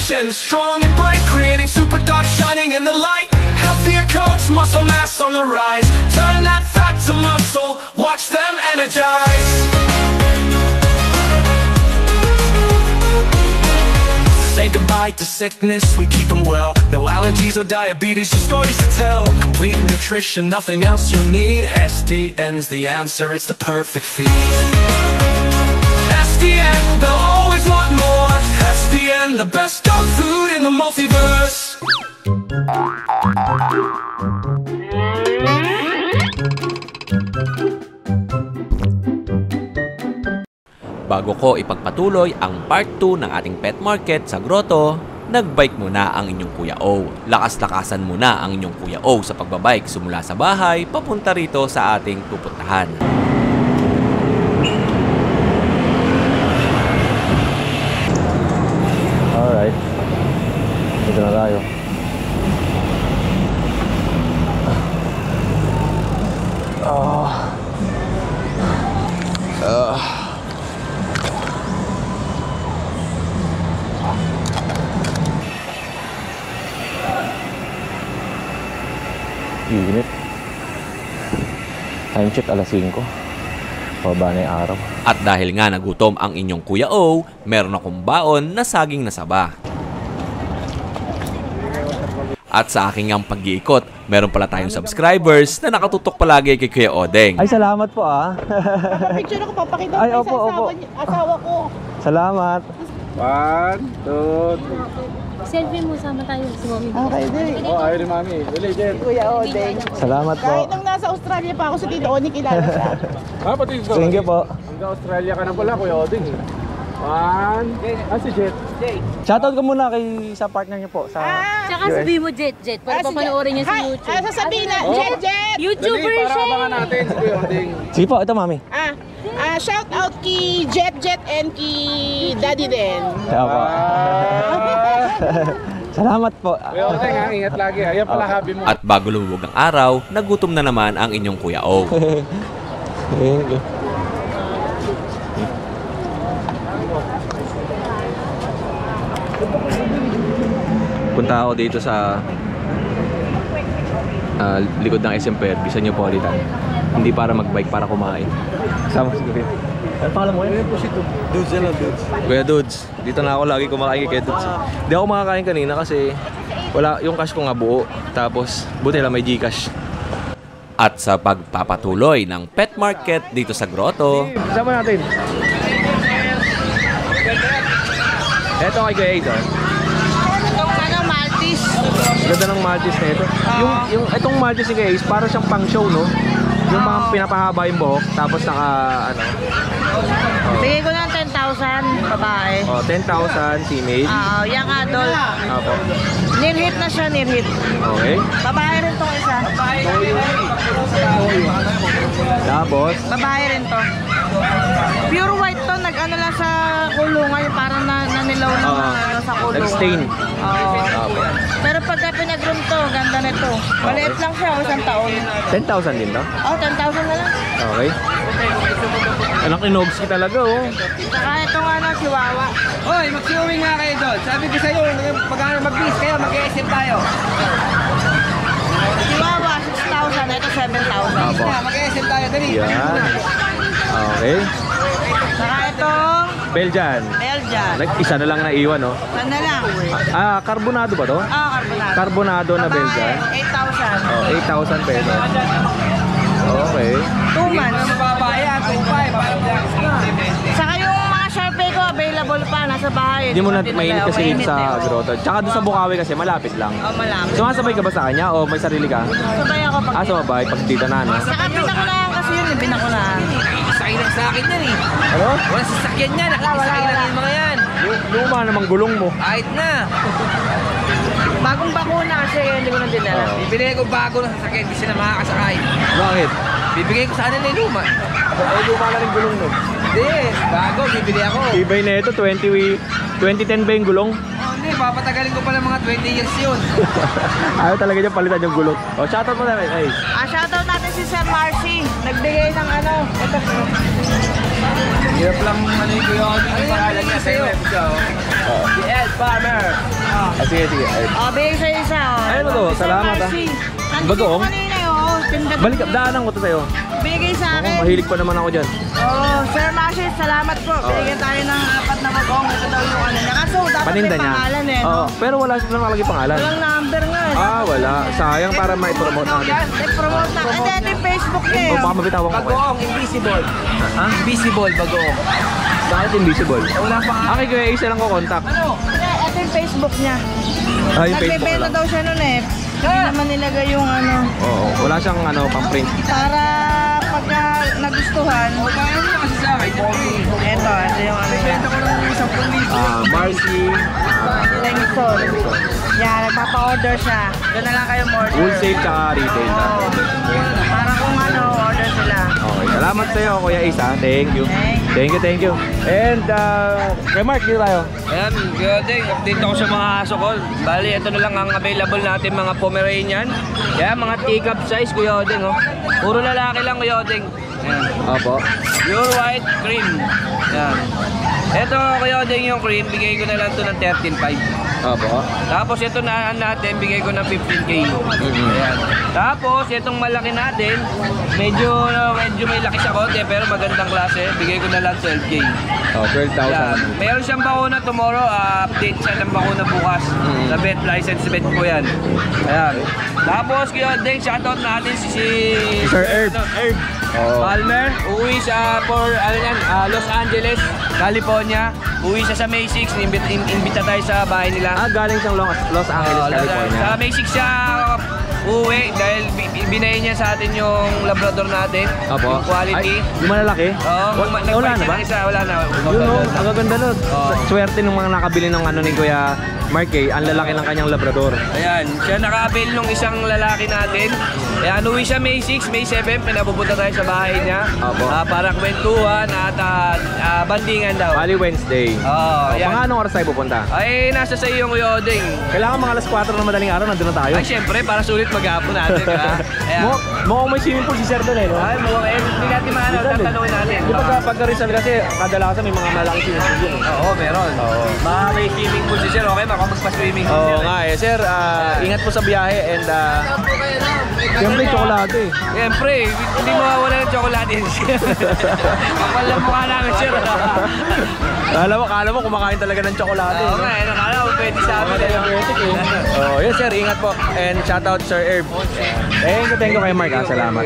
nutrition, strong and bright, creating super dark shining in the light. Healthier coats, muscle mass on the rise. Turn that fat to muscle, watch them energize. Say goodbye to sickness, we keep them well. No allergies or diabetes, just stories to tell. Complete nutrition, nothing else you need. SDN's the answer, it's the perfect feed. SDN, they'll always want more. SDN, the best dog food in the multiverse. Bago ko ipagpatuloy ang part 2 ng ating pet market sa grotto, nagbike muna ang inyong Kuya O. Lakas-lakasan muna ang inyong Kuya O sa pagbabike simula sa bahay papunta rito sa ating pupuntahan. Alright, dito na tayo. Init. Time check alas 5. Pababa na yung araw. At dahil nga nagutom ang inyong Kuya O, meron akong baon na saging na saba. At sa aking ang pag-iikot, meron pala tayong subscribers na nakatutok palagi kay Kuya Odeng. Ay, salamat po ah. Picture ako, papakita Ay, ko opo, sa opo. asawa ko. Salamat. 1, 2, 3. Selfie mo, sama tayo si Mami. Okay, din. Oh, ayaw ni Mami. Dali, Jen. Kuya Odeng. Salamat po. Kahit nung nasa Australia pa ako sa Tito Oni, kilala siya. Ah, pati ito. Thank you po. Hanggang Australia ka na pala, Kuya Odeng. 1. Ah, si Jet. Shoutout ko muna kay sa partner niyo po sa Tsaka sabihin mo, Jet, para papanoorin niya sa YouTube. Sasabihin na, Jet! YouTuber Dali, para siya! abangan natin si Kuya Odeng. Sige po, ito mami. Shout out kay Jet and kay Daddy din. Kaya po. Salamat po. Kuya Odeng, ha, ingat lagi. Ayan pala habi mo. At bago lumubog ang araw, nagutom na naman ang inyong Kuya O. Thank you. Punta ako dito sa likod ng SM Perby sa Neapolitan. Hindi para magbike, para kumain. Sama si Kuya. Ano pangalan mo yan? Dudes yan lang, Dudes. Kuya Dudes, dito na ako lagi kumakain kay Dudes. Hindi ako makakain kanina kasi wala, yung cash ko nga buo. Tapos buti lang may Gcash. At sa pagpapatuloy ng pet market dito sa grotto, Sama natin. Ito kay Kuya Aid. Itong Maltese. Ganda ng Maltese na ito. Yung itong Maltese ni Kuya Ace, para siyang pang show, no? Yung mga pinapahaba yung buhok, tapos naka, ano? Bigay ko ng 10,000 babae. 10,000 female. Young adult. Apo. Near-hit na siya, near-hit. Okay. Babae rin to isa. Tapos, Babae rin to. Pure white to, nag-ano lang sa kulungan, yung parang nanilaw na ano, sa kulungan. nag-stain. Oo. Apo. Pero pagka pinag-room to, ganda nito. Maliit lang siya, isang taon. 10,000 din to? 10,000 na lang. Okay. Anak ni Nogski talaga, oh. Saka itong ano, chihuahua. Hoy, mag-showing nga kayo doon. Sabi ko sa'yo, pag mag-bis kayo, mag-SM tayo. Chihuahua, 6,000. Ito, 7,000. Apo. Mag-SM tayo, dali. Yan. Okay. Saka itong Belgian. Belgian. Isa na lang naiwan, no? Saan na lang? Carbonado ba to? Carbonado. Carbonado na Belgian. 8,000. 8,000 pesos. Okay. 2 months. Mababa yan, 2.5. Parang jacks na. Saka yung mga Sharpei ko, available pa, nasa bahay. Hindi mo na mainit kasi dito Mainit sa eh. grotto. Tsaka doon sa Bukawi kasi malapit lang. Malapit. Sumasabay ka ba sa kanya o may sarili ka? Sabay ako pag... Sumabay pag dito na, no? Saka pinakulaan kasi yun, pinakulaan. Sakay lang sa akin yan eh. Ano? Walang sasakyan yan, nakikisakay lang yung mga yan. Luma namang gulong mo. Kahit na. Bagong bakuna kasi hindi ko na dinala. Bibigay ko bago ng sasakyan, hindi sila makakasakay. Bakit? Bibigay ko sa kanila yung luma. Luma na rin gulong mo. Hindi, bago, bibili ako. Ibay na ito, 2010 ba yung gulong? Hindi, papatagalin ko pala mga 20 years yun. Ayaw talaga niya palitan yung gulong. O, shoutout mo namin. Ay. Shoutout natin si Sir Marcy. Nagbigay ng ano. Ito. Hirap lang mali ko yun. Ano yung pangalan niya? Sa'yo. Si Ed Farmer. Sige, sige. Bigay sa'yo isa. Ayun to, salamat Bagoong? Kanina yun. Balik, daanan ko to sa'yo. Bigay sa akin. Mahilig pa naman ako dyan. Sir Mashi, salamat po. Bigyan tayo ng 4 na bagoong. Ito daw yung ano niya. Kaso dapat Paninda may niya. pangalan eh. Oo, pero wala silang nakalagay pangalan. Walang number nga eh. Wala. Sayang para mai-promote natin. I-promote na. Ito yung Facebook niya eh. Baka mabitawan ko kayo. Bagoong, invisible. Ha? Invisible, bagoong. Bakit invisible? Wala pa nga. Okay, kuya, isa lang ko contact. Ito yung Facebook niya. Yung Facebook Nagbebenta lang. daw siya nun eh. Hindi naman nilagay yung ano. Oo, wala siyang pang print. Para pagka nagustuhan. Ano kasi sa akin? Ito yung ano niya. Benta ko lang yung 10,000. Marcy. Lengson. Yan, nagpapa-order siya. Doon na lang kayo order. Wholesale tsaka retail. Oo. Para kung ano, order sila. Okay, salamat sa'yo, Kuya Isa. Thank you. Thank you. And, kay Mark, dito tayo. Ayan, Yodeng, update ako sa mga aso ko. Bali, ito na lang ang available natin mga Pomeranian. Kaya mga teacup size, Kuya Yodeng, oh. Puro lalaki lang, Kuya Yodeng. Ayan. Opo. Pure white cream. Ayan. Ito, Kuya Yodeng, yung cream, bigay ko na lang ito ng 13.5. Opo. Tapos ito na natin, bigay ko ng 15K. Ayan. Tapos, itong malaki natin, medyo may laki sa konti, pero magandang klase. Bigay ko na lang 12K. Oh, 12,000. Yan. Meron siyang bakuna tomorrow, update siya ng bakuna bukas. Sa vet, license vet po yan. Ayan. Tapos, Deng, shoutout natin si Sir Herb. Herb Palmer. Uwi siya for Los Angeles, California. Uwi siya sa May 6. Imbita tayo sa bahay nila. Galing siyang Los Angeles, California. Sa May 6 siya uwi dahil binayin niya sa atin yung Labrador natin. Opo. Yung quality. Yung malalaki? Oo, Wala na ba? Wala na. Yun o, ang gaganda nun. Swerte ng mga nakabili ng ano ni Kuya Mark eh, ang lalaki ng kanyang Labrador. Ayan, siya naka-avail nung isang lalaki natin. Ayan, uwi siya May 6, May 7, pinapupunta tayo sa bahay niya. Opo. Para kwentuhan at bandingan daw. Bali Wednesday. Oo, ayan. Mga anong oras tayo pupunta? Ay, nasa sa iyo yung Yodeng. Kailangan mga alas 4 ng madaling araw, nandun na tayo. Ay, syempre, para sulit mag-hapon natin. Ayan. Mukhang may swimming pool si Sir doon eh, no? Ay, hindi natin maano, tatanungin natin. Di ba pagka Rizal kasi kadalasan may mga malaking swimming pool yun eh. Oo, meron. Baka may swimming pool si Sir, okay? Baka magpa-swimming pool Oo Sir. nga eh. Sir, ingat po sa biyahe and siyempre tsokolate eh. Siyempre, hindi mawawala ng tsokolate. Kapal lang mukha namin, Sir. Kala mo kumakain talaga ng tsokolate. Oo nga, nakala ko pwede sa amin. Oh, yes sir, ingat po. And shout out Sir Herb. Thank you kay Mark. Salamat.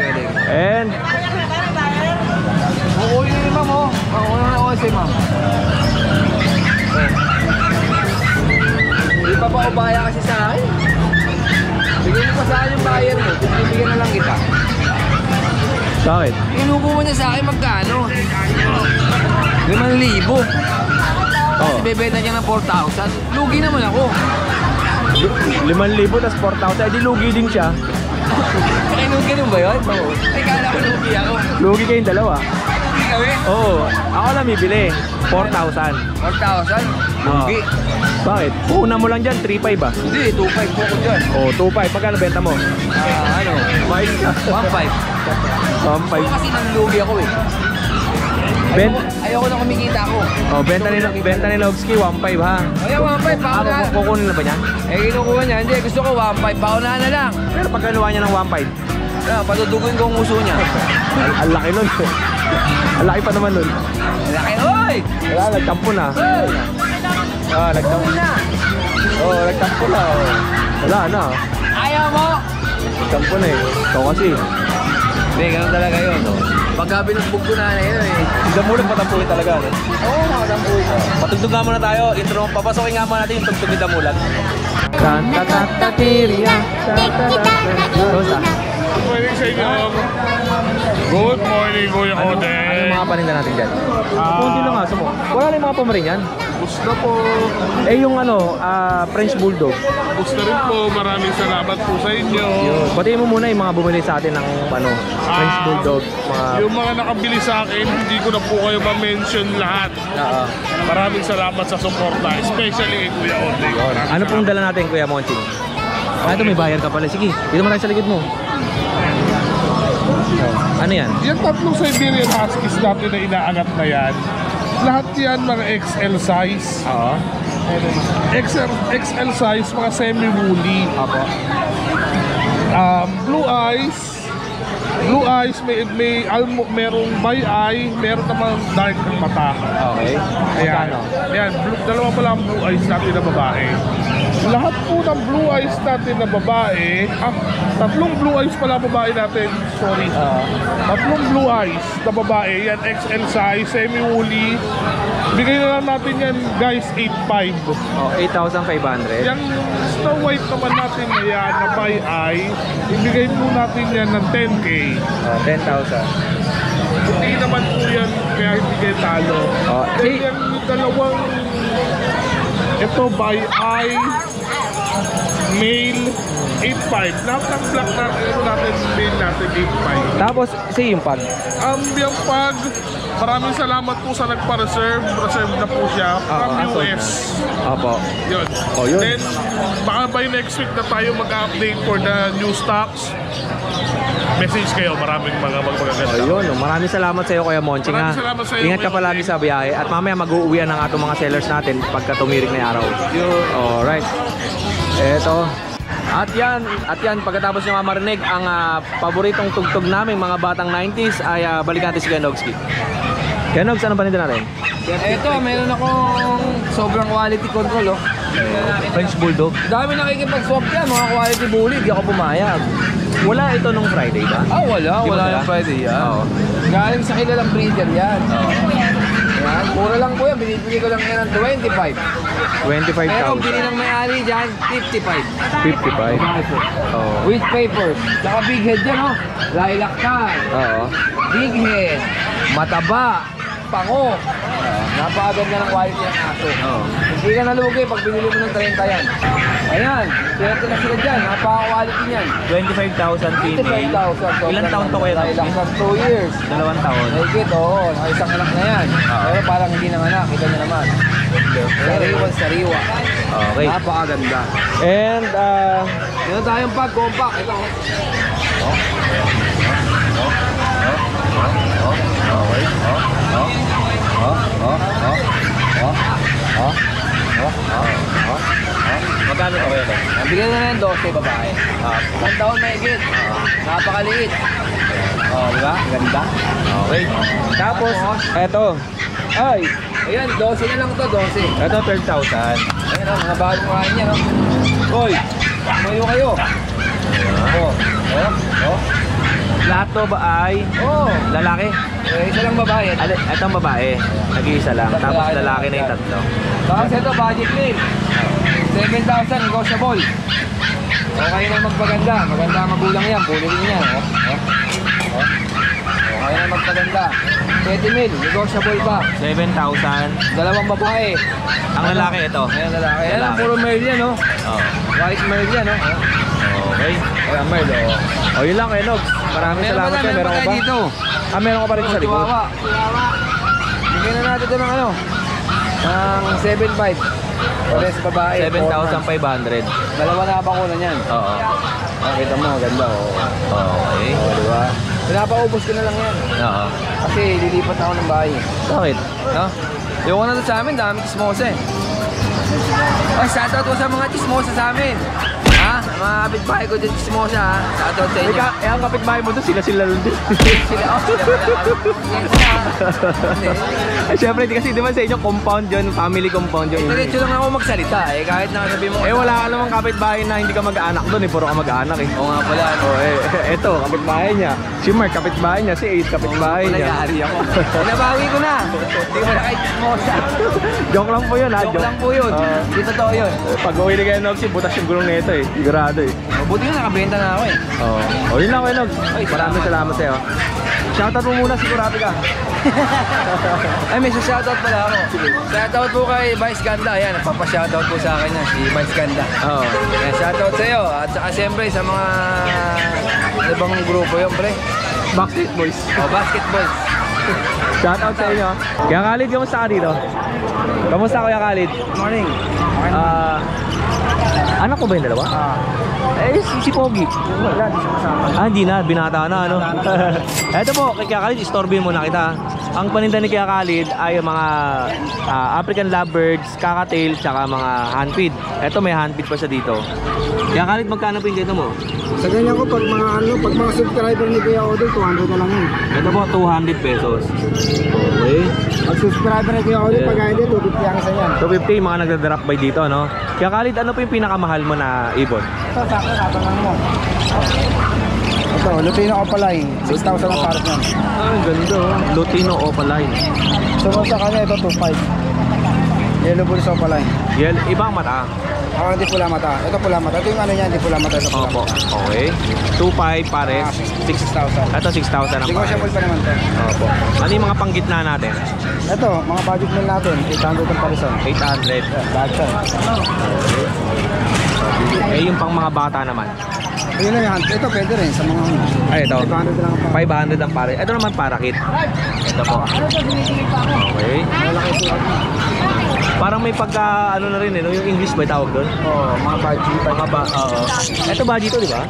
And Uuwi na ni Ma'am, oh. Uuwi na ako si Ma'am. Hindi pa ubaya kasi sa akin. Bigyan mo pa sa akin yung bayad mo. Bibigyan na lang kita. bakit? Inubo mo niya sa akin magkano? 5,000. Oh. Bebenta niya ng 4,000. Lugi naman ako. 5,000 tas 4,000. Di lugi din siya. Ay, ganun ba yun? Oo. Ay, kala ko lugi ako. Lugi kayong dalawa. Lugi kami? Oo. Ako lang bibili. 4,000. 4,000? Lugi. Bakit? Una mo lang dyan, 3,500 ba? Hindi, 2,500 po ko dyan. Oh, 2,500. Magkano benta mo? Ano? 1,500. 1,500. Kasi nanlugi ako eh. Ayoko na kumikita ako. Oh, benta ni Nobski 1,500 ha. Ay, 1,500. Paunahan. Kukunin na ba niya? Eh, kinukuha niya. Hindi, gusto ko 1,500. Paunahan na lang. Pero pagkaluwa niya ng 1,500. Patutuguin ko ang uso niya. Ang laki nun. Ang laki pa naman nun. Laki, oy! Wala, nagtampo na. Oy! Nagtampo na. Oh, nagtampo na. Oh. Wala na. Ayaw mo! Nagtampo na eh. Ikaw kasi. Hindi, ganun talaga yun. No? Pagka binugbog ko na yun eh. Damulag patampuhin talaga. No? Oo, makatampuhin. Patugtog nga muna tayo. Intro, papasokin nga muna natin yung tugtog ni Damulag. Santa Tata Tiria. Rosa. Good morning sa inyo. Good morning, Kuya Kote. Ano yung mga paninda natin dyan? Kunti lang aso mo. Wala na yung mga Pomeranian. Gusto po. Eh yung ano, French Bulldog. Gusto rin po. Maraming salamat po sa inyo. Batiin mo muna yung mga bumili sa atin ng ano, French Bulldog. Yung mga nakabili sa akin, hindi ko na po kayo ma-mention lahat. Maraming salamat sa suporta, especially kay Kuya Kote. Ano pong dala natin, Kuya Monching? Ito may bayar ka pala. Sige, dito mo tayo sa likod mo. Ano yan? Yung tatlong Siberian Huskies natin na inaangat na yan, lahat yan mga XL size. Oo. XL size, mga semi-woolly. Apo. Blue eyes, merong by eye, meron namang dark ng mata. Okay. Ayan. Magkano? Ayan, dalawa pala ang blue eyes natin na babae. Lahat po ng blue eyes natin na babae, tatlong blue eyes pala babae natin, sorry. Tatlong blue eyes na babae, yan XL size, semi-woolly. Bigay na lang natin yan guys, 8.5. Oh, 8,500. Yung Snow White naman natin na yan, na by eye, ibigay po natin yan ng 10K. Oh, 10,000. Hindi naman po yan, kaya hindi kayo talo. Then yung dalawang, ito by eye, male, 8.5. Lahat ng black na natin, male natin, 8.5. Tapos, yung pag? Yung pag, maraming salamat po sa nagpa-reserve. Reserve na po siya from US. Opo. Yun. Oh, yun. Then, baka by next week na tayo mag-update for the new stocks. Message kayo, maraming mga magaganda. Ayun, maraming salamat sa iyo Kuya Monching ha. Maraming salamat sa iyo, Ingat ka Kuya palagi Monching. sa biyahe at mamaya mag-uuwian ng atong mga sellers natin pagka tumirik na yung araw. Alright. Eto. At yan, pagkatapos nyo nga marinig ang paboritong tugtog naming mga batang 90s ay balik natin si Kenogski. Kenogs, ano paninda natin? Ito, meron akong sobrang quality control, oh. French Bulldog. Dami nakikipag-swap yan, mga quality bully, di ako pumayag. Wala ito nung Friday ba? Wala Di ba yung Friday yan. Oo. Galing sa kilalang breeder yan. Yan, mura lang po yan, binibigay ko lang yan ng 25. Pero 25,000. bili ng may-ari dyan, 55. 55. Oo. With papers. Saka big head yan, oh. Lilac tan. Oo. Big head. Mataba. Pango. Napakaganda ng quality ng aso. Oo. Hindi ka nalugi pag binili mo ng 30 yan. Ayan. Swerte na sila dyan. Napaka-quality niyan. 25,000 female. 25,000. Ilan taon to Kuya Lilac Nogski? tan, 2 years. 2 taon. Nakikit, oo. Isang anak na yan. Pero parang hindi nang anak. Kita niyo naman. Sariwa. Okay. Napakaganda. And Meron tayong pag-compact. Ito. magkano to Kuya? Ang bigyan na ng 12 babae. Isang taon mahigit. Napakaliit. Diba? Ganda. Okay. Tapos, eto. Ay, Ayan, 12 na lang to, 12. eto 12,000. Ayan o, mga bagong kuhain niya, no? Hoy, tumayo kayo. Lahat to ba ay lalaki? Isa lang babae. Etong babae, nag-iisa lang. Tapos lalaki na yung tatlo. Tapos ito, budget meal. 7,000, negotiable. Okay na magpaganda. Maganda ang magulang yan. Puli rin yan. Okay na magpaganda. 20 mil, negotiable pa. 7,000. Dalawang babae. Ang lalaki ito. Ayan, lalaki. Ayan, Lalaki. puro male yan, no? Oh. White male yan, no? Okay. Ayan, male, oh. O yun lang Nogs. Maraming salamat sa'yo. Meron ka ba? dito. Meron ka pa rin sa likod. Chihuahua. Bigyan na natin ito ng ano? Ng 7,500. Pares babae. 7,500. Dalawa na bakulan yan. Oo. Nakita mo, ganda, oh. Okay. Diba? Pinapaubos ko na lang yan. Oo. Kasi lilipat ako ng bahay. Bakit? No? Yung na doon sa amin, dami chismosa eh. Ay, shoutout ko sa mga chismosa sa amin. Ha? Mga kapitbahay ko dyan chismosa ha. Shoutout sa inyo. Ang kapitbahay mo doon, sila lang din. Sila, sila pala. Yan sila. Eh, syempre, kasi di ba sa inyo compound yun, family compound yun. Diretso lang ako magsalita eh. Kahit nakasabi mo. Eh, wala ka namang kapitbahay na hindi ka mag-aanak doon eh. Puro ka mag-aanak eh. Oo nga pala. Oh, eto, kapitbahay niya. Si Mark, kapitbahay niya. Si Ace, kapitbahay niya. Nag-aari ako. Nabawi ko na. Hindi ko na kahit chismosa. Joke lang po yun ha. Joke lang po yun. Hindi totoo yun. Pag uwi ni Kuya Nogs, butas yung gulong nito eh. Sigurado eh. Mabuti nga, nakabenta na ako eh. Oh, yun lang Kuya Nogs. Ay, Maraming salamat sa'yo. Shoutout mo muna, sigurado ka. Ay, may shoutout pala ako. Shoutout po kay Vice Ganda. Ayan, nagpapa-shoutout po sa akin yan, si Vice Ganda. Oo. Ayan, shoutout sa iyo. At saka siyempre sa mga ano bang grupo yun, pre? Backstreet Boys. Oh, basketball. Shoutout sa inyo. Kuya Khalid, kamusta ka dito? Kamusta Kuya Khalid? Morning. Anak ko ba yung dalawa? Eh, si Pogi. Wala, di siya kasama. Ah, hindi na. Binata na, ano? Eto po, kay Kuya Khalid, istorbin mo na kita. Ang paninda ni Kuya Khalid ay mga African lovebirds, kakatail, tsaka mga handfeed. Eto, may handfeed pa siya dito. Kuya Khalid, magkano po yung dito mo? Sa ganyan ko, pag mga subscriber ni Kuya Odol, 200 na lang yun. Ito po, 200 pesos. Okay. Pag subscriber ni Kuya Odol, pag hindi, 250 ang isa yan. 250, mga nagda-drop by dito, no? Kuya Khalid, ano po yung pinakamahal mo na ibon? Ito, sakto mo. Ito, Lutino Opaline. 6,000 ang pares yan. Ah, ganda. Lutino Opaline. Sumunod sa kanya, ito 2,500. Yellow Bulls Opaline. Ibang mata. Hindi pula mata. Ito pula mata. Ito yung ano niya, hindi pula mata. Ito pula Opo. mata. Okay. 2,500 pares. 6,000. Ito 6,000 ang pares. Negotiable pa naman ito. Opo. Ano yung mga panggitna natin? Ito, mga budget meal natin. 800 ang parisan. 800. Budget. Eh, yung pang mga bata naman. Yun na yan. Ito pwede rin sa mga Ay, ito. 500 lang ang pa. 500 ang pares. Ito naman parakit. Ito po. Okay. Malaki sukat mo. Parang may pagka, ano na rin eh, no? Yung English ba yung tawag doon? Mga budget. Mga ba, oo. Ito baji to, di ba?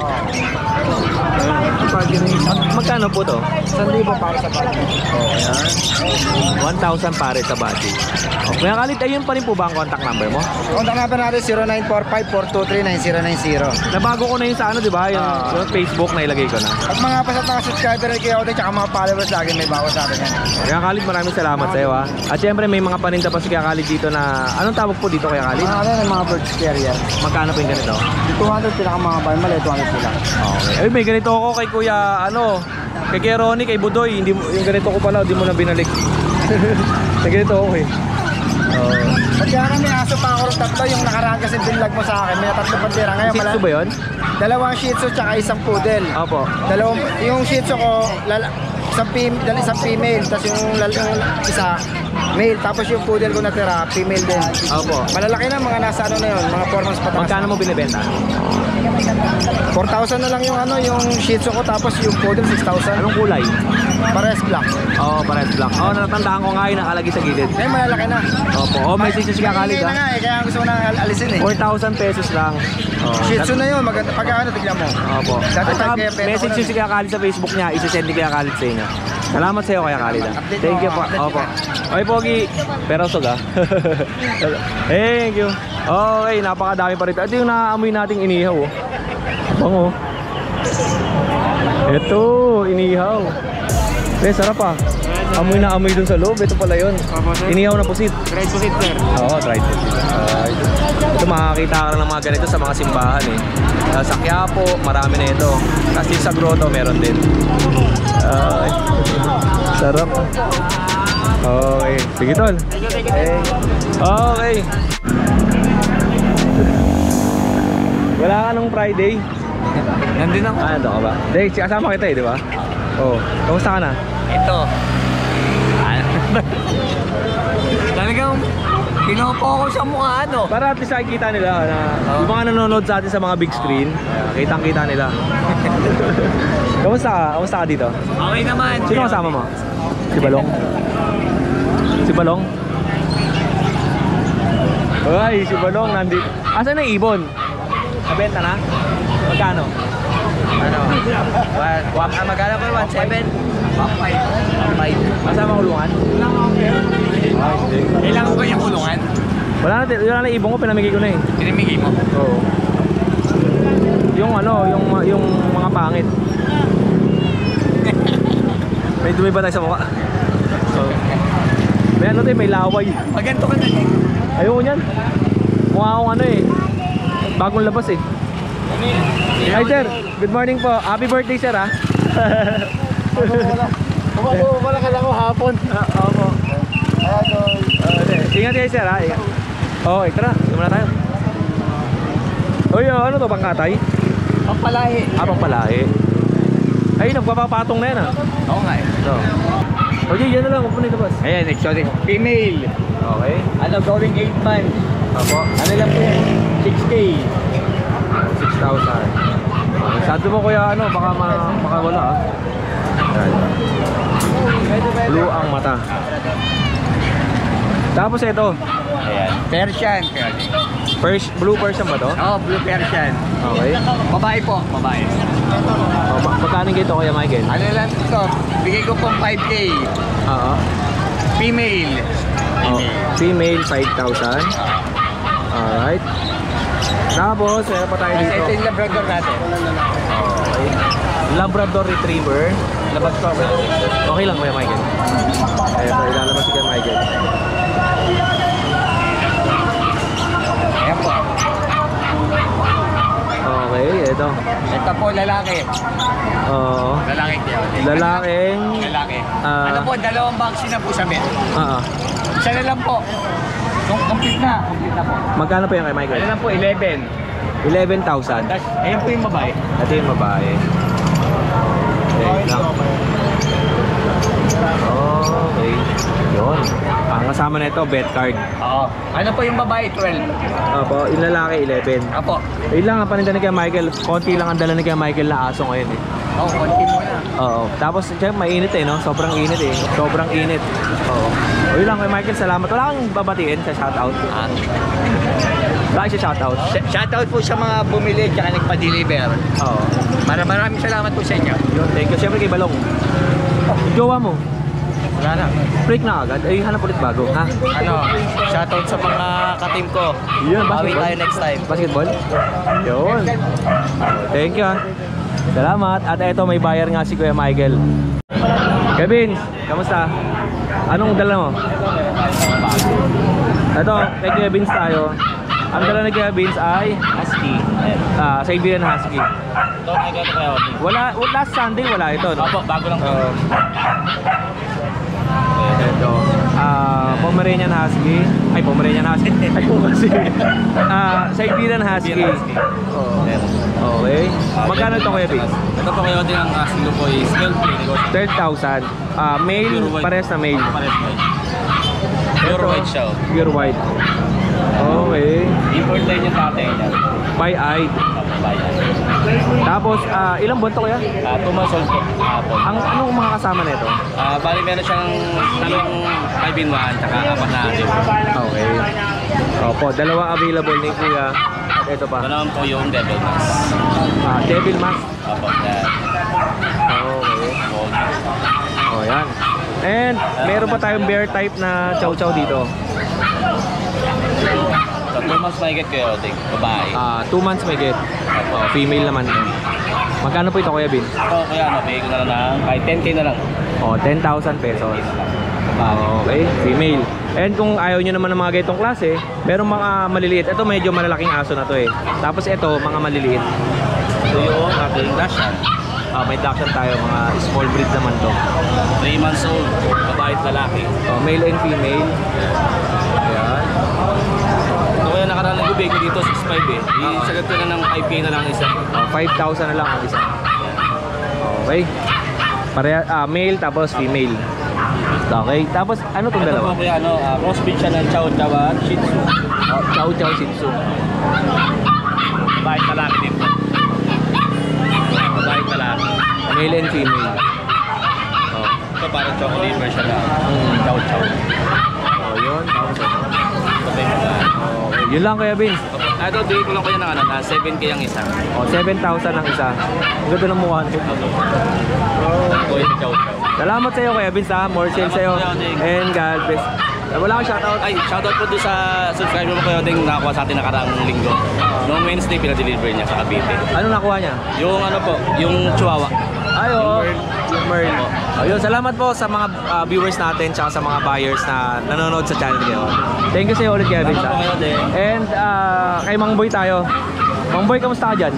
Budget rin. Magkano po to? 1,000 para sa budget. Ayan. 1,000 pare sa baji. Kuya Khalid, ayun pa rin po ba ang contact number mo? Contact number natin 0945-423-9090. Nabago ko na yun sa ano, di ba? Yung Facebook na ilagay ko na. At mga pasat na subscriber ni Kuya Odol, tsaka mga followers sa akin, may bawas sa akin yan. Kuya Khalid, maraming salamat sa iyo ha. At syempre may mga paninda pa si Kuya Khalid dito na, anong tawag po dito Kuya Khalid? Mga birds carrier. Magkano po yung ganito? 200 pinakamababa, mali 200 sila. Okay. Ay, may ganito ako kay Kuya, kay Kuya Ronnie, kay Budoy. Hindi, yung ganito ko pala, hindi mo na binalik. May ganito ako eh. At kaya kami aso pa ako rin tatlo, yung nakaraan kasi binlag mo sa akin, may tatlo bandera. Ngayon Shih Tzu ba yun? Dalawang Shih Tzu tsaka isang poodle. Opo. Yung Shih Tzu ko, isang female, tapos yung isa male, tapos yung poodle ko natira, female din. Opo. Malalaki na, mga nasa ano na yun, mga 4 months pataas. Magkano mo binibenta? 4,000 na lang yung Shih Tzu ko, tapos yung poodle 6,000. Anong kulay? Pares black. Oo, pares black. Oo, natandaan ko nga yun, nakalagay sa gilid. Ngayon malalaki na. Opo. Oh, may Shih Tzu si Kuya Khalid Hindi na ha. nga kaya gusto ko na alisin 4,000 pesos lang. Oh. Shih Tzu na yun, maganda. Pag ano, tignan mo. Opo. Dati At saka, 5K ang benta message ko yun nun. si Kuya Khalid sa Facebook niya, isisend ni Kuya Khalid sa inyo. Salamat sa iyo Kuya Khalid ha. Update Thank you mo, po. update Opo. ka. Okay, Pogi. Pero sog ha. Thank you. Okay, napakadami pa rito. Ito yung naaamoy nating inihaw oh. Bango. Ito, inihaw. Sarap ah. Amoy na amoy dun sa loob. Ito pala yun. Inihaw na pusit. Dried pusit, sir. Oo, dried pusit. Ito makakita ka ng mga ganito sa mga simbahan eh. Sa Quiapo, marami na ito. Kasi sa Grotto, meron din. Sarap. Okay. Sige, tol. Okay. Wala ka nung Friday? Nandun ako. Ito ka ba? Hindi, kasama kita eh, di ba? Oo. Kamusta ka na? Ito. Talagang pinopo ko sa mukha, ano? Para at least nakikita nila na yung mga nanonood sa atin sa mga big screen, kitang-kita nila. Kamusta ka? Kamusta ka dito? Okay naman. Sino kasama mo? Si Balong? Si Balong? Ay, si Balong nandito. Asan na ibon? Nabenta na? Magkano? Ano? Magkano po? 1.7? 1.5. Kasama kulungan? Kailangan ko ba yung kulungan? Wala na ibon ko, pinamigay ko na eh. Pinamigay mo? Oo. Yung mga pangit. May dumi ba tayo sa mukha? May ano tayo, may laway. Maganto ka na. Ayoko niyan. Mukha akong ano eh. Bagong labas eh. Hi sir, good morning po. Happy birthday sir ha. Wala ka lang ako hapon. Opo. Ingat kayo sir ha. Ingat. Okay, tara. Simula tayo. Uy, ano to? Pangkatay? Pampalahi. Pangpalahi. Ay, nagpapapatong na yan ha. Oo nga eh. So. Okay, yan na lang. Upo na ito boss. Ayan, exotic. Female. Okay. Ano, going 8 months. Opo. Ano lang po yan? 6K. 6,000. Sabi mo kuya ano, baka makawala ha. Blue ang mata. Tapos ito. Ayan. Persian. Blue Persian ba to? Oh, Blue Persian. Okay. Babae po, babae. Magkano dito Kuya Michael? Ano lang ito? Bigay ko pong 5K. Oo. Female. Female 5,000. Alright. Tapos, meron pa tayo Kasi dito. ito yung Labrador natin. Okay. Labrador Retriever. Labas ko. Okay lang Kuya Michael. Ito, ilalabas si Kuya Michael. Ayan po. Okay, ito. Ito po, lalaki. Oo. Lalaki kayo. Lalaking... Lalaki. Ano po, 2 vaccine na po sa men. Isa na lang po. Complete na po. Magkano po yung kay Michael? Ano lang po, 11. 11,000. Tapos, ayan po yung babae. Ito yung babae. Okay lang. Okay. Yun. Ang kasama na ito, bet card. Oo. Ano po yung babae, 12. Opo, yung lalaki, 11. Apo. Yun lang ang paninda ni kay Michael. Konti lang ang dala ni kay Michael na aso ngayon eh. Oo, konti muna. Oo. Tapos, syempre, mainit eh, no? Sobrang init eh. Sobrang init. Oo. O yun lang kay Michael, salamat. Wala kang babatiin sa shoutout. Wala siya shoutout. Shoutout po sa mga bumili at nagpa-deliver. Oo. Maraming salamat po sa inyo. Yun, thank you. Syempre kay Balong. Jowa mo. Wala na. Break na agad. Ay, hanap ulit bago. Ha? Ano, shoutout sa mga ka-team ko. Yun, Bawi basketball. tayo next time. Basketball? Yun. Thank you. Salamat. At eto, may bayar nga si Kuya Michael. Kevin, kamusta? Anong dala mo? Eto, kay Kuya Vince tayo. Ang dala ni Kuya Vince ay Husky. Siberian Husky. Ito, nagkata kayo. Last Sunday wala ito, no? Opo, bago lang po. Ito. Pomeranian Husky. Ay, Pomeranian Husky. Ay, po kasi. Siberian Husky. Okay. Magkano ito Kuya Vince? Ito po kayo din ang asking ko is 12,000. Male, parehas na male. Pure Ito, white siya. Pure white. Okay. Import line yung tatay niya. By-eye. Tapos, ilang buwan to Kuya? 2 months old po. Anong mga kasama nito? Bali meron siyang talong 5 in 1 tsaka 4 na asin. Okay. Opo, dalawa available ni Kuya. At ito pa. Ito naman po yung devil mask. Devil Mask. Opo, that. Okay. Oh, yan. And meron pa tayong bear type na chow chow dito. So 2 months mahigit kayo, babae. 2 months may get. Female naman. Magkano po ito Kuya Bin? Ito kaya ano, bigay ko na lang na kahit 10K na lang. 10,000 pesos. Okay, female. And kung ayaw nyo naman ng mga ganitong klase, merong mga maliliit. Ito medyo malalaking aso na to eh. Tapos ito, mga maliliit. Ito yung ating Dachshund. May Dachshund tayo, mga small breed naman to. 3 months old, babae at lalaki. Male and female. Ayan. Ito kaya nakaraan ng bigay ko dito, 6.5 eh. Isagat ko na ng 5K na lang isa. 5,000 na lang ang isa. Okay. Male tapos female. Okay. Tapos ano itong Ito dalawa? po kaya ano, crossbreed siya ng Chow Chow at Shih Tzu. Chow Chow Shih Tzu. Babae at lalaki din po. Babae at lalaki. Male and female. Ito parang chocolate version na Chow Chow. Yun. Tapos Okay. yun lang Kuya Vince. Ito, bigay ko lang kayo ng ano, na 7K ang isa. 7,000 ang isa. Ang ganda ng mukha nito. Ito yung Chow Chow. Salamat sa iyo Kuya Vince ha. More sales sa iyo. And God bless. Wala kang shoutout. Ay, shoutout po doon sa subscriber mo kayo ding nakakuha sa atin nakaraang linggo. Noong Wednesday, pinadeliver niya sa Cavite. Ano nakuha niya? Yung ano po, yung Chihuahua. Ay, oo. Merl. Ayun, salamat po sa mga viewers natin tsaka sa mga buyers na nanonood sa channel niyo. Thank you sa iyo ulit Kuya Vince. Salamat po kayo din. And kay Mang Boy tayo. Mang Boy, kamusta ka dyan?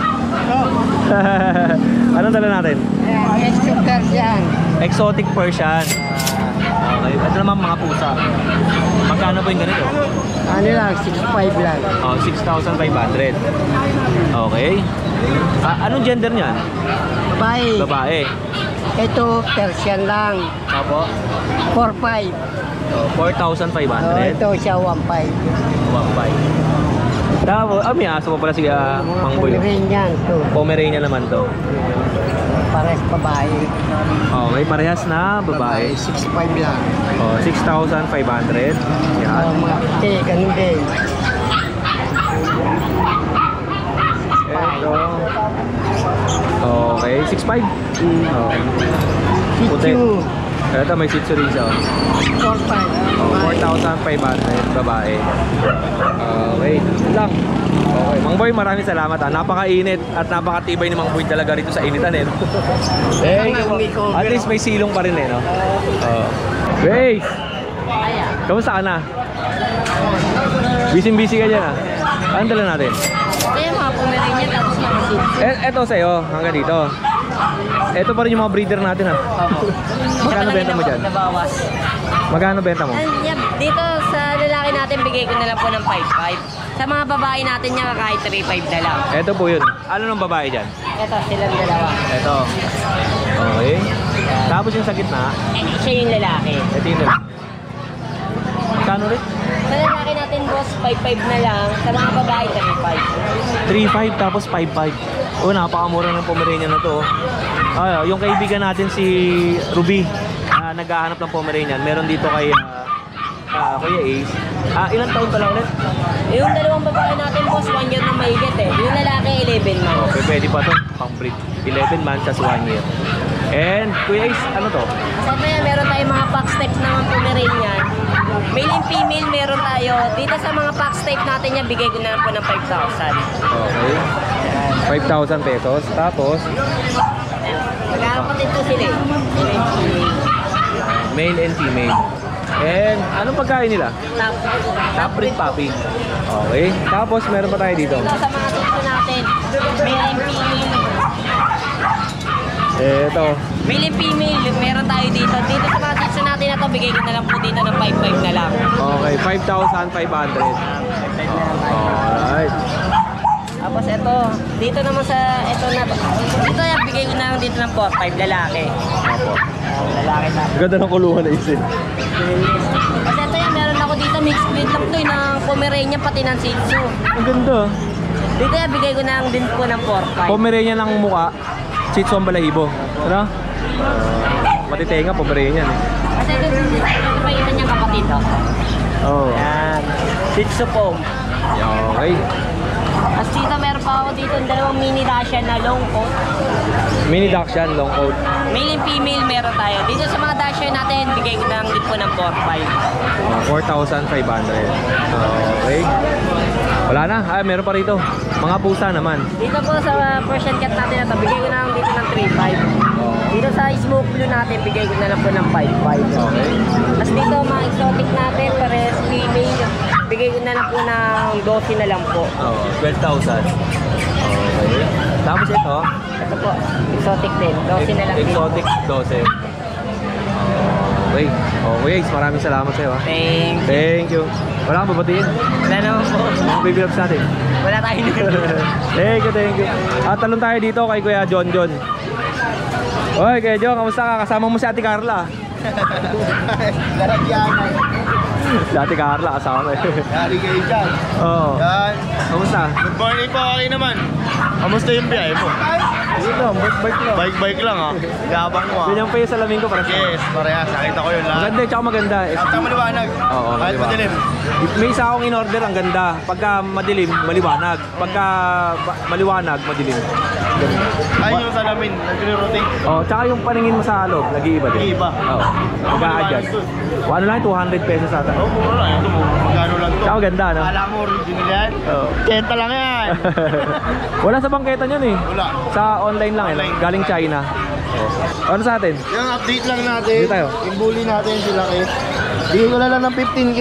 Anong dala natin? Extra Persian. Exotic Persian. Okay. Ito naman mga pusa. Magkano po yung ganito? Ano lang, 6'5 lang. 6,500. Okay. Anong gender niyan? Babae. Babae. Ito, Persian lang. Apo. 4'5. 4,500. Ito siya 1'5. 1,500. Tapos, may aso pa pala si Mang Boy. Pomeranian to. Pomeranian naman to. Pares babae. Okay, parehas na babae. 6'5 lang. 6,500. Yan. Mga puti, ganun din. 6'5"? Oo. Puti. Ito may Shih Tzu rin siya. 4,500 babae. Okay, yun lang. Okay, Mang Boy, maraming salamat ha. Napakainit at napakatibay ni Mang Boy talaga rito sa initan eh. No? At least may silong pa rin eh, no? Grace! Kamusta ka na? Busy-busy ka dyan ha? Anong dala natin? Kaya mga Pomeranian tapos mga Shih Tzu. Eto sa'yo, hanggang dito. Eto pa rin yung mga breeder natin ha. Magkano benta mo dyan? Nabawas. Magkano benta mo? Dito sa lalaki natin, bigay ko na lang po ng 5.5. Sa mga babae natin niya, kahit 3.5 na lang. Eto po yun. Ano nung babae dyan? Ito, silang dalawa. Eto. Okay. Tapos yung sa gitna, Siya yung lalaki. eto yun na. Magkano rin? Sa lalaki natin, boss, 5.5 na lang. Sa mga babae, 3.5. 3.5 tapos 5.5. Oh, napakamura ng Pomeranian na to. Yung kaibigan natin si Ruby, naghahanap ng Pomeranian. Meron dito kay Kuya Ace. Ilang taon pala ulit? Yung dalawang babae natin, boss, 1 year na mahigit eh. Yung lalaki, 11 months. Okay, pwede pa to. Pang breed. 11 months as 1 year. And Kuya Ace, ano to? Kasi yan, meron tayong mga pack types naman Pomeranian. Male and female meron tayo. Dito sa mga pack type natin yan, bigay ko na lang po ng 5,000. Okay. 5,000 pesos. Tapos, Magkakapatid po sila eh. male and female. And anong pagkain nila? Top breed puppy. Okay. Tapos meron pa tayo dito. Dito sa mga dito natin, male and female. Ito. Male and female, meron tayo dito. Dito sa mga dito natin na to, bigay ko na lang po dito ng 5,500 na lang. Okay, 5,500. Alright. Tapos ito, dito naman sa, ito na to. Ito yan, bigay ko na lang dito ng 4,500 lalaki. Lalaki na. Ganda ng kulungan na isin. Kasi ito yan, meron ako dito, mixed breed lang to, ng Pomeranian pati ng Shih Tzu. Ang ganda. Dito yan, bigay ko na lang din po ng 4,500. Pomeranian ang mukha. Shih Tzu ang balahibo. Ano? Matitenga, Pomeranian eh. Kasi ito pa yun niyang kapatid, oh. Oh. Yan. Shih Tzu po. Okay. Tapos dito, meron pa ako dito ng dalawang mini Russian na long coat. Mini Dachshund, long coat. Male and female meron tayo. Dito sa mga Dachshund natin, bigay ko na lang din po ng 4,500. 4,500. Okay. Wala na. Meron pa rito. Mga pusa naman. Dito po sa Persian cat natin na to, bigay ko na lang dito ng 3,500. Dito sa smoke blue natin, bigay ko na lang po ng 5,500. Okay. Tapos dito, mga exotic natin, pares female, bigay ko na lang po ng 12 na lang po. 12,000. Okay. Tapos ito. Ito po, exotic din, 12 na lang din. Exotic 12. Okay. Okay, maraming salamat sa'yo ha. Thank you. Wala kang babatiin? Wala naman po. Mga baby loves natin. Wala tayo Thank you. Talon tayo dito kay Kuya John. Oy, Kuya John, kamusta ka? Kasama mo si Ate Carla. Si Ate Carla, kasama eh. Yari kayo dyan. Oo. Yan. Kamusta? Good morning po, okay naman. Kamusta yung biyahe mo? Dito, bike lang. Bike lang ha. Gabang mo ha. Ganyan pa yung salamin ko para sa... Yes, parehas. Nakita ko yun lahat. Maganda, tsaka maganda. Tsaka maliwanag. Oo, Kahit madilim. May isa akong in-order, ang ganda. Pagka madilim, maliwanag. Pagka maliwanag, madilim. Ayun yung salamin. Nag-rotate. Oh, tsaka yung paningin mo sa loob, nag-iiba din. Nag-iiba. Oo. Mag-a-adjust. Ano lang, 200 pesos ata. Oh, mura lang. Ito mo. Magkano lang to? Tsaka ganda, no? Kala mo original yan? Oo. Kenta lang yan. Wala sa bangketan yun eh. Wala. Sa online lang eh. Online. Galing China. Ano sa atin? Yung update lang natin. Dito tayo. Yung bully natin sila kay. Bigyan ko na lang ng 15K.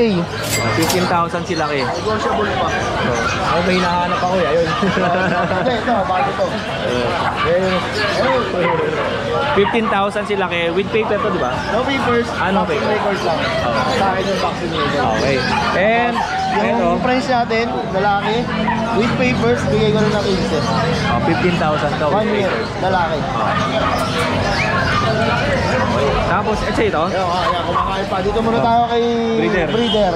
15,000 sila kay. Negotiable pa. Oh, may hinahanap ako eh. Ayun. Hindi, ito. Bago to. 15,000 sila kay. With paper to, di ba? No papers. Ano vaccine paper? record lang. Sa akin yung vaccine record. Okay. And, ito. Yung price natin, lalaki, with papers, bigay ko na ng 15,000 to. 1 year, lalaki. Tapos, ito. Ayan, kumakain pa. Dito muna tayo kay Breeder.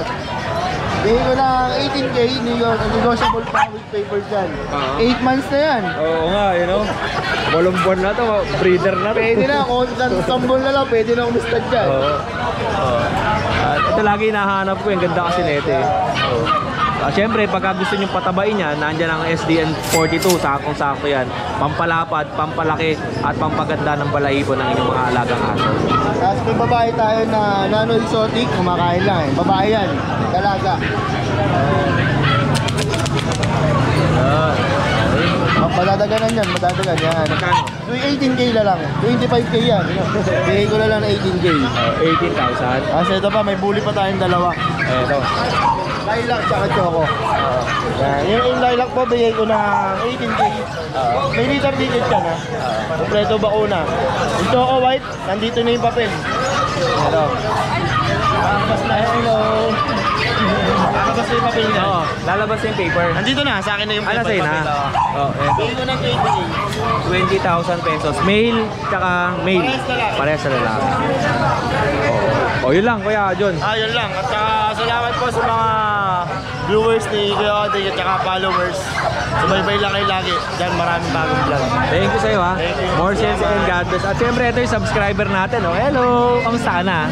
Bigay ko ng 18K, negotiable pa with papers yan. 8 months na yan. Oo nga, you know. Walong buwan na to, breeder na to. Pwede na, kung sambol na lang, pwede na umistad dyan. Oo. Ito lagi hinahanap ko, yung ganda kasi nito eh. Siyempre, pagka gusto nyo patabain yan, nandyan ang SDN 42, sakong-sakto yan. Pampalapad, pampalaki, at pampaganda ng balahibo ng inyong mga alagang aso. Tapos may babae tayo na nano exotic, kumakain lang eh. Babae yan, dalaga. Madadaganan yan, madadagan yan. So 18K na lang, 25K yan. Bigay ko na lang 18K. 18,000. Kasi ito pa, may bully pa tayong dalawa. Ito. Lilac tsaka choco. Yung lilac po, bigay ko na 18K. May litter ticket ka na. Kompleto bakuna. Yung choco white, nandito na yung papel. Hello. Hello. Lalabas na yung papel niya. Oo, lalabas na yung paper. Nandito na, sa akin na yung Ano sa'yo na? Bigay ko ng 20K. 20,000 pesos. Male, tsaka male. Parehas sa lalaki. O, yun lang, Kuya John. Yun lang. At salamat po sa mga viewers ni Kuya Oday at saka followers. Sumaybay lang kayo lagi. Diyan maraming bagong vlog. Thank you sa'yo, ha. Thank you. More sales and God bless. At siyempre, ito yung subscriber natin. Oh. Hello! Kamusta ka na?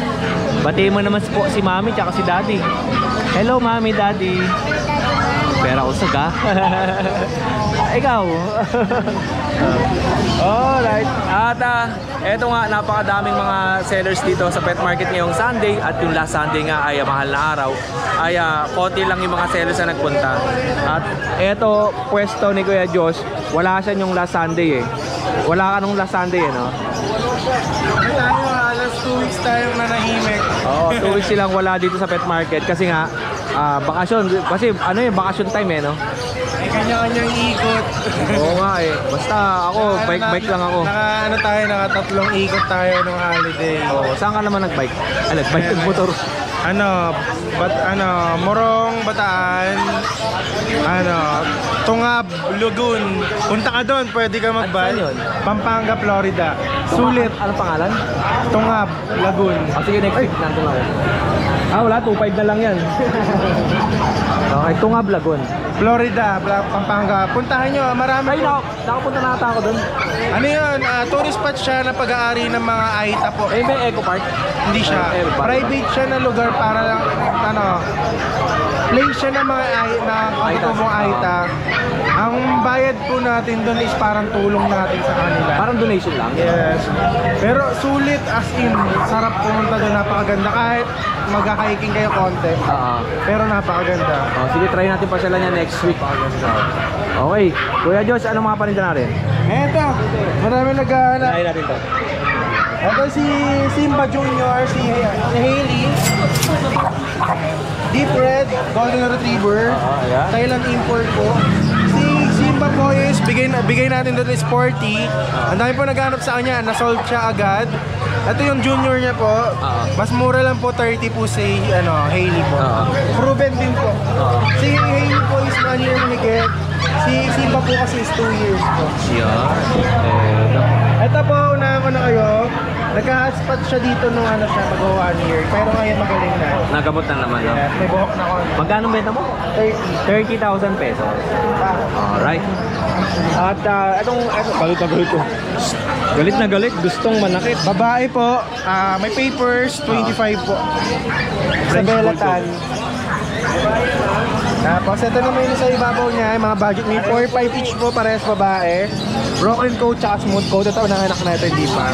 Batiin mo naman po si Mami tsaka si Daddy. Hello, Mami, Daddy. Pera usog, ha? Ikaw. Alright. At eto nga, napakadaming mga sellers dito sa pet market ngayong Sunday. At yung last Sunday nga ay mahal na araw. Ay konti lang yung mga sellers na nagpunta. At eto, pwesto ni Kuya Josh, wala siya yung last Sunday eh. Wala ka nung last Sunday eh, no? Tayo, alas 2 weeks tayong nanahimik. Oo, 2 weeks silang wala dito sa pet market kasi nga bakasyon. Kasi ano yung bakasyon time eh, no? May kanya-kanyang ikot. Oo nga eh. Basta ako, bike lang ako. Naka-3 ikot tayo nung holiday. Oo, saan ka naman nag-bike? Nag-bike ng motor. Morong, Bataan, Tungab, Lagoon. Punta ka doon, pwede ka mag-bike. Saan yun? Pampanga, Florida. Sulit. Ano pangalan? Tungab, Lagoon. Sige, next week nandun ako. Wala, 2.5 na lang yan. Okay, Tungab, Lagoon. Florida, Pampanga. Puntahan nyo, marami. Ay, nakapunta na ata ako doon. Ano yun? Tourist spot siya na pag-aari ng mga Aita po. Eh, may Eco Park? Hindi siya. Private siya na lugar para lang, place siya ng mga katutubong Aita. Ang bayad po natin doon is parang tulong natin sa kanila. Parang donation lang? Yes. Pero sulit as in, sarap pumunta doon, napakaganda. Kahit magkakaiking kayo konti. Pero napakaganda. Sige, try natin pasyalan niya next week. Okay. Kuya Josh, anong mga paninda natin? Eto, marami naghahanap. Try natin to. Ito si Simba Jr., si Hailey. Deep Red, Golden Retriever. Thailand import po. Si Simba po is bigay natin doon is sporty. Ang dami po naghanap sa kanya, na-sold siya agad. Ito yung junior niya po. Mas mura lang po, 30 po si Hailey po. Proven din po. Si Hailey po is 1 year manigit. Si Simba po kasi is 2 years po. Ito po, unahan ko na kayo. Nagka-hotspot siya dito nung siya mag 1 year. Pero ngayon magaling na. Nagamot na naman, no? May buhok na konti. Magkano benta mo? 30,000 pesos. Alright. At galit ko. Galit na galit, gustong manakit. Babae po, may papers, 25 po. Sa Belatan. Tapos ito naman yung sa ibabaw niya, yung mga budget may 4-5 each po, parehas babae. Broken coat tsaka smooth coat. Ito ang nanganak na ito, hindi pa.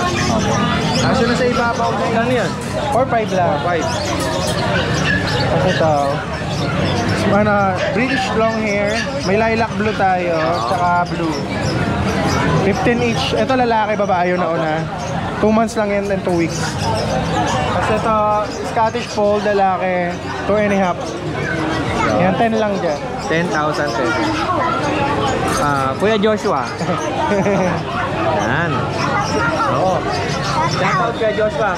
Tapos yun na sa ibabaw niya. Kano yan? 4-5 lang. 4-5. Tapos ito. British long hair. May lilac blue tayo, tsaka blue. 15 each. Ito lalaki, babae yun na una. 2 months lang yan and 2 weeks. Tapos ito, Scottish Fold, lalaki. 2.5. Yan, 10 lang dyan. 10,000 pesos. Kuya Joshua. Yan. Oo. Shout out Kuya Joshua.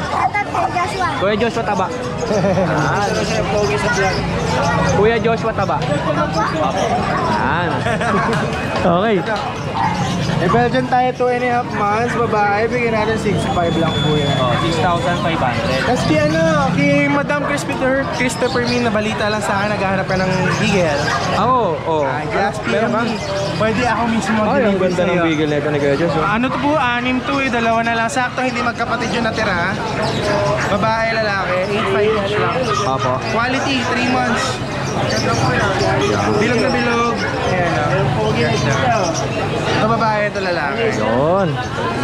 Kuya Joshua taba. Kuya Joshua taba. Yan. Okay. Eh, Belgian tayo 2.5 months, babae, bigyan natin 6.5 lang po yan. 6,500. Tapos kay Madam Christopher Min, na balita lang sa akin, naghahanap ka ng bigel. Oo. Just pwede ako mismo. Ay, ang ganda ng bigel na ito ni Kuya Joshua. Ano to po, 6 to eh, 2 na lang. Sakto, hindi magkapatid yung natira. Babae, lalaki, 8.5 each lang. Opo. Quality, 3 months. Bilog na bilog. Ayan o. Ito babae, ito lalaki. Yun.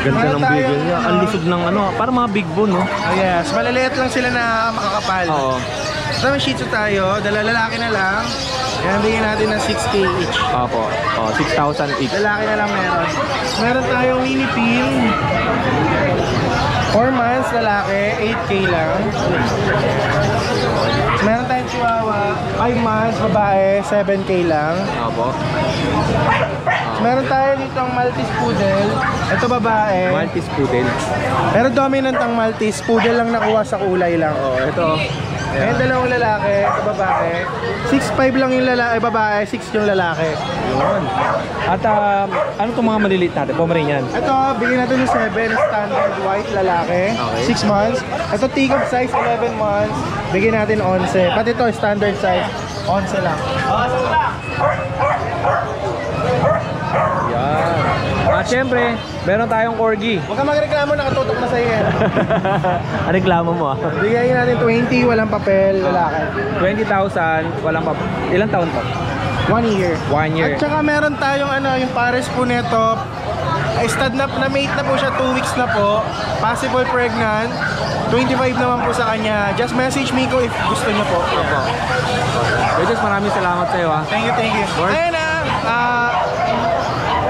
Ganda ng bigel niya. Ang lusog ng ano, parang mga big bone, no? Oh yes, maliliit lang sila na makakapal. Oo. Ito may Shih Tzu tayo, lalaki na lang. Ayan, bigyan natin ng 6K each. Opo. 6,000 each. Lalaki na lang meron. Meron tayong mini pin. 4 months, lalaki, 8K lang. Meron tayong chihuahua, 5 months, babae, 7K lang. Opo. Meron tayo dito ang Maltese Poodle. Ito babae. Maltese Poodle. Pero dominant ang Maltese Poodle lang nakuha sa kulay lang. Oh, ito. Ayan, dalawang lalaki, ito babae. 6'5 lang yung lalaki, babae, 6 yung lalaki. Yun. At ano itong mga maliliit natin? Pomeranian. Ito, bigyan natin ng 7, standard white lalaki, Okay. 6 months. Ito, teacup size, 11 months. Bigyan natin 11. Pati ito, standard size, 11 lang. Yan. At syempre, meron tayong corgi. Huwag ka magreklamo, nakatutok na sa'yo yan. Ang reklamo mo ah. Bigyan natin 20, walang papel, lalaki. 20,000, walang ilang taon to? 1 year. 1 year. At saka meron tayong yung pares po nito. Stud na mate na po siya, 2 weeks na po. Possible pregnant. 25 naman po sa kanya. Just message me ko if gusto niyo po. Opo. Just maraming salamat sa iyo ah. Thank you, thank you. Ayun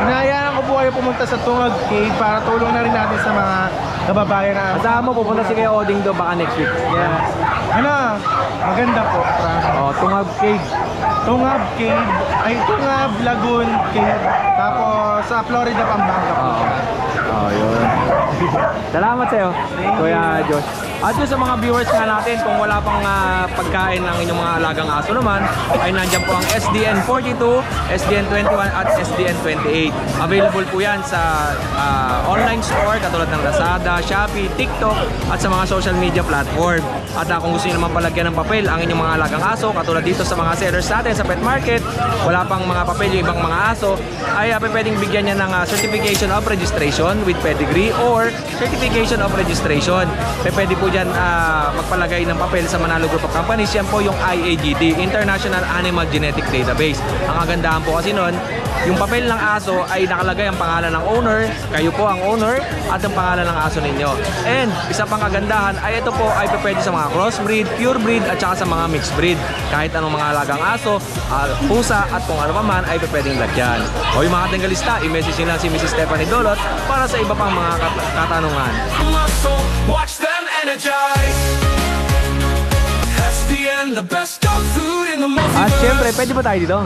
inayaan ko po kayo pumunta sa Tungag Cave para tulong na rin natin sa mga kababayan na... Asahan mo, pupunta si Kuya Oding do baka next week. Yes. Maganda po. Tungab Cave. Tungab Cave, Tungab Lagoon Cave. Tapos sa Florida, Pampanga po. Yun. Salamat sa iyo, Kuya Josh. At yun sa mga viewers nga natin, kung wala pang pagkain ng inyong mga alagang aso naman, ay nandiyan po ang SDN42, SDN21 at SDN28. Available po yan sa online store katulad ng Lazada, Shopee, TikTok at sa mga social media platform. At kung gusto niyo naman palagyan ng papel ang inyong mga alagang aso, katulad dito sa mga sellers natin sa pet market, wala pang mga papel yung ibang mga aso, ay pwedeng bigyan niya ng certification of registration with pedigree or certification of registration. Pwede po dyan magpalagay ng papel sa Manalo Group of Companies. Yan po yung IAGD, International Animal Genetic Database. Ang kagandahan po kasi nun, yung papel ng aso ay nakalagay ang pangalan ng owner, kayo po ang owner, at ang pangalan ng aso ninyo. And isa pang kagandahan ay ito po ay pwede sa mga crossbreed, purebreed at saka sa mga mixed breed. Kahit anong mga alagang aso, pusa at kung ano pa man ay pwedeng lagyan. O yung mga tanggalista, i-message nila si Mrs. Stephanie Dolot para sa iba pang mga katanungan. Watch them energize. SDN, the best dog food in the multiverse. At syempre, pwede ba tayo dito?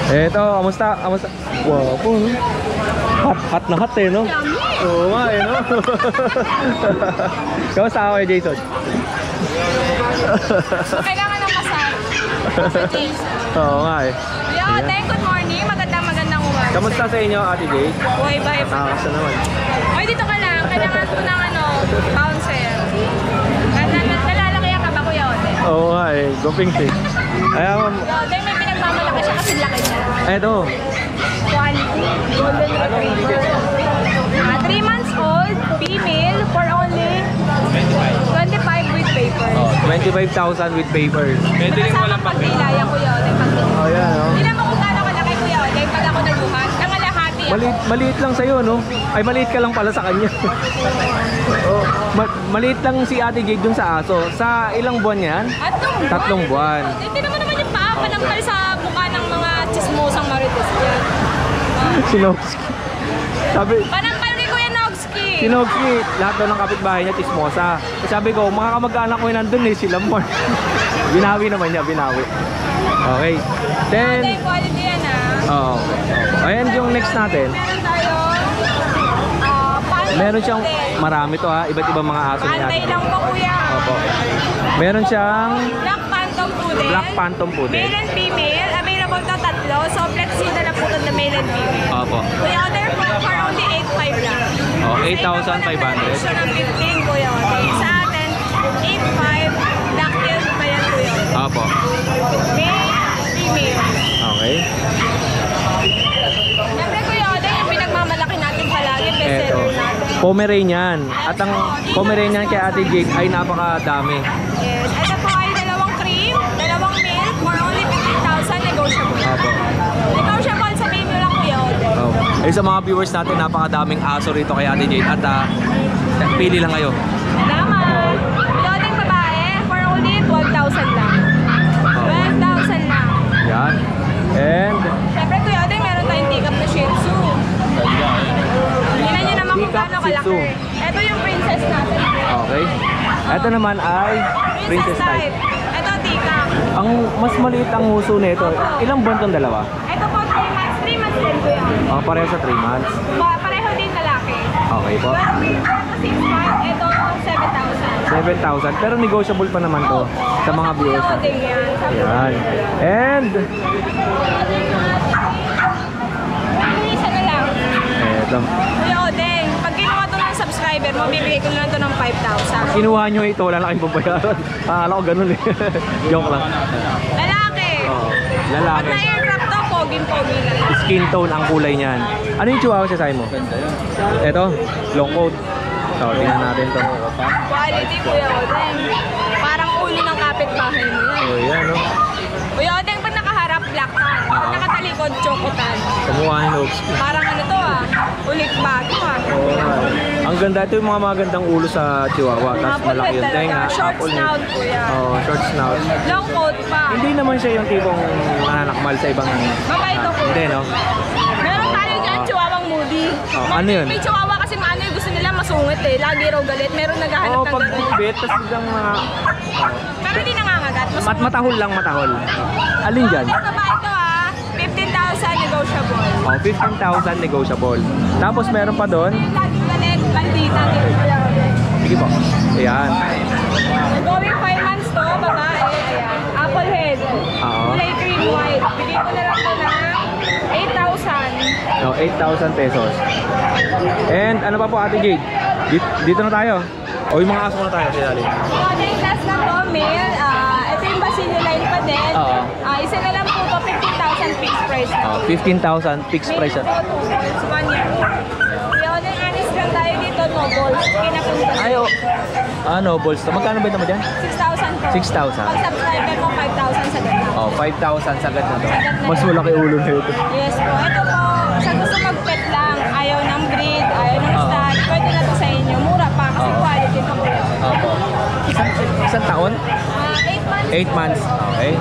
Eto, kamusta? Kamusta? Wow, po. Hot na hot eh, no? Oo nga eh, no? Kamusta ako kay Jason? Kailangan ng massage. Oo nga eh. Yo, good morning. Magandang umaga. Kamusta sa inyo, Ate Jay? Buhay ba? Nakakasa naman. Oy, dito ka lang. Kailangan ko ng bouncer. Nalalaki ka ba, Kuya Ote? Oo nga eh, goping eh. Kaya Dahil may pinagmamalaki siya kasi laki niya. eto. Quality. Golden Retriever. 3 months old, female, for only 25 with paper. 25,000 with papers. Pwede rin walang pagdila yan, Kuya Ote. Oh, yan, no? Hindi naman kung gano'n kalaki, Kuya Ote, pag ako nagbuhat. Nangalahati ako. Maliit lang sa'yo, no? Ay, maliit ka lang pala sa kanya. Maliit lang si Ate Jade dun sa aso. Sa ilang buwan yan? 3 buwan. Hindi naman yung paa, panampal sa mukha ng mga chismosang marites yan. Sinogski. Sabi, Panampal kay Kuya Nogski. Sinogski, lahat daw ng kapitbahay niya chismosa. Sabi ko, mga kamag-anak ko yung nandun eh, sila more. Binawi naman niya, binawi. Okay. Then, High quality yan ah. Ayan yung next natin. Meron tayo, Meron siyang, marami to ha, iba't ibang mga aso niya. Antay lang po Kuya. Opo. Meron siyang Black Phantom Poodle. Black Phantom Poodle. Male and female. Available to 3. So flexible na lang po ito na male and female. Opo. Kuya Ote, for only 8,500 lang. Oh, 8,500. Sa ng 15 Kuya Ote. Sa atin, 8,500. Black tail pa yan Kuya Ote. Opo. Male, female. Okay. Siyempre Kuya Ote, yung pinagmamalaki natin palagi, Eto. bestseller natin. Pomeranian. At ang Pomeranian kay Ate Jade ay napakadami. Yes. Ito po ay 2 Ay, sa mga viewers natin, napakadaming aso rito kay Ate Jade. At pili lang kayo. Salamat! Loading babae, for only 12,000 lang. 12,000 lang. Yan. And Siyempre, Kuya Odeng, meron tayong teacup na Shih Tzu. Tingnan nyo naman kung Teacup gaano Shih Tzu. kalaki. Ito yung princess natin. okay. Ito naman ay princess type. Ito, teacup. Ang mas maliit ang huso nito. Ilang buwan tong dalawa? Ito po, 3 months. 3 months din, Kuya. Pareho sa 3 months. Pareho din lalaki. Okay po. 6 months, ito 7,000. 7,000. Pero negotiable pa naman to sa mga viewers Kuya natin. Odeng yan. Yan. And Isa na lang. eto. Kuya Odeng, pag kinuha to ng subscriber mo, bibigay ko lang to ng 5,000. Kinuha nyo ito, wala na kayong babayaran. Akala ko ganun eh. Joke lang. Lalaki. Oh, Pag lalaki. na-aircraft to, poging-pogi na lang. Skin tone ang kulay niyan. Ano yung chihuahua sa mo? Ito, long coat. So, tingnan natin to. Quality, Kuya Odeng. Parang ulo ng kapitbahay mo yan. Oh, yan, no? Kuya Odeng, pag nakaharap, black tan. Pag nakatalikod, chocotan. Kumuha ng hoops. Parang ano to ulit bago Oh, ang ganda. Ito yung mga magandang ulo sa chihuahua. Tapos Apple malaki head yung talaga. tenga. Short apple head. snout, Kuya. Oh, short snout. Long coat pa. Hindi naman siya yung tipong nananakmal sa ibang... Mabait to, Kuya. Hindi, no? Meron tayo dyan, chihuahuang moody. ano yun? May chihuahua kasi maano yung gusto nila masungit eh. Lagi raw galit. Meron naghahanap Oo, ng pag ganun. bit, tapos biglang mga... Pero hindi nangangagat. Matahol lang, matahol. Alin dyan? Ito ba ito 15,000 negotiable. Oh, 15,000 negotiable. Tapos meron pa doon. Laging galit, bandita. Sige po. Ayan. Going 5 months to, babae. Ayan. Apple head. Oo. Kulay cream white. Bigay ko na lang to ng 8,000. No, 8,000 pesos. And ano pa po Ate Jade? Dito na tayo. O yung mga aso na tayo. Sinali. Yung last na to, male. Ito yung Basilio line pa din. Oo. Isa na lang po to, 15,000 fixed price. 15,000 fixed price. Male po, 1 year. Yun, yung anis lang tayo dito, no balls. Kinapunta. Ayo. Ano, balls to? Magkano ba ito mo dyan? 6,000 po. 6,000. Pag subscriber mo, 5,000 sa ganda. Oh, 5,000 sagad na to. Mas malaki ulo na ito. Yes po. Ito po, sa gusto mag-pet lang, ayaw ng breed, ayaw ng stud, pwede na to sa inyo. Mura pa kasi quality to po. Opo. Isang taon? 8 months. 8 months. Okay.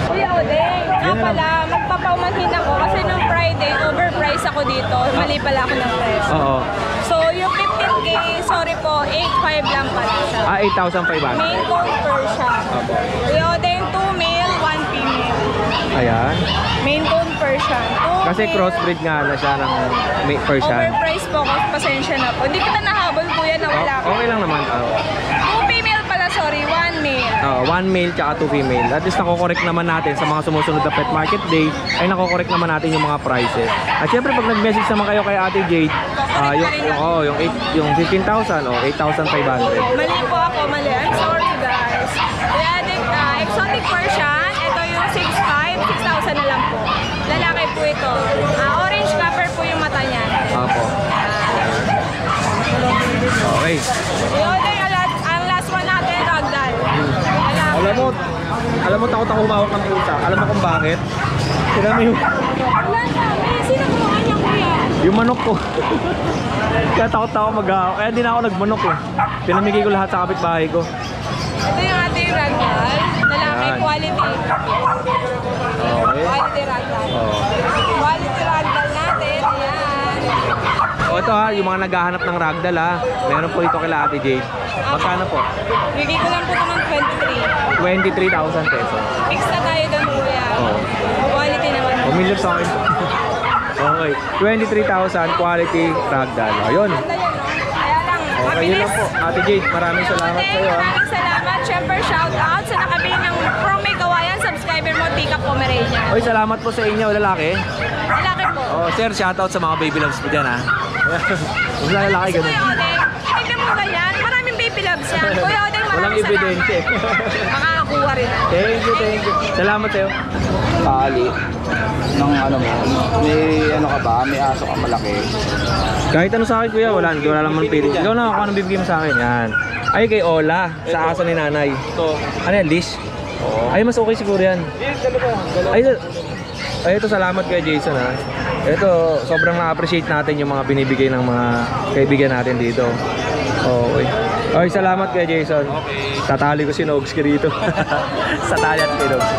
Kuya Odeng, nga pala, magpapaumanhin ako kasi nung Friday, overpriced ako dito. Mali pala ako ng price. Oo. So, yung 15K, sorry po, 8,500 lang pala siya. 8,500. Main coat Persian. Kuya Odeng, 2 male, 1 female. Ayan. Main coat Persian. Kasi crossbreed nga na siya ng Persian. Overpriced po ako, pasensya na po. Hindi kita nahabol, kuya, na wala ko. Okay lang naman. 2 female pala, sorry, 1 male. 1 male tsaka 2 female. At least nako-correct naman natin sa mga sumusunod na pet market day ay nako-correct naman natin yung mga prices. At syempre pag nag-message naman kayo kay Ate Jade, yung 15,000 o 8,500. Mali po ako, mali. I'm sorry, guys. Kaya, exotic Persian, ito yung 6,500, 6,000 na lang po. Lalaki po ito. Orange copper po yung mata niya. Opo. Okay. Yun, ang last one natin, ragdoll. Alam mo takot ako humawak ng pusa. Alam mo kung bakit? Sila mo yung... Wala na. Sino kumuha niya, kuya? Yung manok ko. Kaya takot ako mag-ahawak. Kaya di na ako nagmanok eh. Pinamigay ko lahat sa kapitbahay ko. Ito yung ating ragdoll. Lalaki, Yan. quality. Okay. Quality ragdoll. Oh. Quality ragdoll natin. Ayan. O ito ha, yung mga naghahanap ng ragdoll ha. Meron po ito kila Ate Jade. Magkano po? Bigay ko lang po ito ng 23,000 pesos. Fix na tayo doon, kuya. Oo. Quality naman. Pamilyar sa akin. Okay. 23,000 quality ragdoll. Ayun. Kaya lang, Okay, yun lang po. Ate Jade, maraming salamat sa iyo ha. Maraming salamat. Siyempre, shout out sa nakabili ng From May Gawayan. Subscriber mo, Tika Pomeranian. Oy, salamat po sa inyo, lalaki. Lalaki po. Oh, sir, shoutout sa mga baby loves po dyan ha. Kung sa lalaki, Si ganun. Kuya Odeng, tignan mo ganyan. Maraming baby loves yan. Kuya Odeng, Walang maraming ebidensya. salamat. Makakakuha rin. Thank you. Salamat sa'yo. Ali ng ano mo, may ano ka ba, may aso ka malaki. Kahit ano sa akin kuya, wala naman pili. Ikaw na kung anong bibigay mo sa akin, yan. Ay kay Ola, sa aso ni nanay. Ano yan, leash? Ay mas okay siguro yan. Ay ito salamat kay Jason ha. Ito, sobrang na-appreciate natin yung mga binibigay ng mga kaibigan natin dito. Okay. Okay, salamat kay Jason. Okay. Tatali ko si Nogs dito. Sa tali at kay Nogs.